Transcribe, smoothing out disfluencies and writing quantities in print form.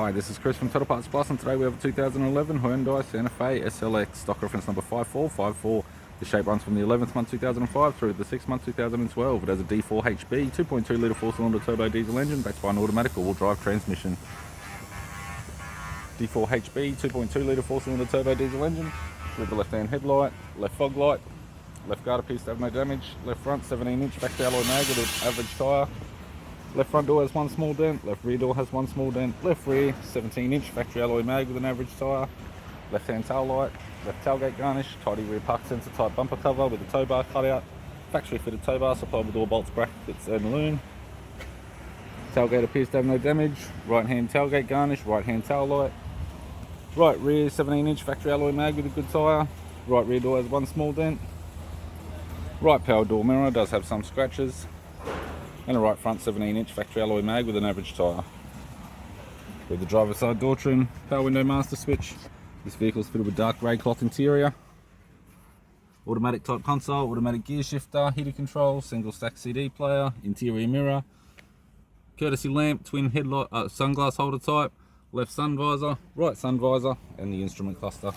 Hi, this is Chris from Total Parts Plus, and today we have a 2011 Hyundai Santa Fe SLX, stock reference number 5454. The shape runs from the 11th month 2005 through the 6th month 2012. It has a D4 HB 2.2 litre 4-cylinder turbo diesel engine backed by an automatic all-wheel drive transmission. D4 HB 2.2 litre 4-cylinder turbo diesel engine with the left-hand headlight, left fog light, left garter piece to have no damage, left front 17-inch factory alloy mag with an average tyre. Left front door has one small dent, left rear door has one small dent, left rear 17-inch factory alloy mag with an average tyre, left hand tail light, left tailgate garnish, tidy rear park sensor type bumper cover with a tow bar cutout, factory fitted tow bar supplied with all bolts, brackets and loom. Tailgate appears to have no damage, right hand tailgate garnish, right hand tail light, right rear 17-inch factory alloy mag with a good tyre, right rear door has one small dent, right power door mirror does have some scratches, and a right front 17-inch factory alloy mag with an average tyre. With the driver's side door trim, power window master switch. This vehicle is fitted with dark grey cloth interior, automatic type console, automatic gear shifter, heater control, single stack CD player, interior mirror, courtesy lamp, twin headlight, sunglass holder type, left sun visor, right sun visor, and the instrument cluster.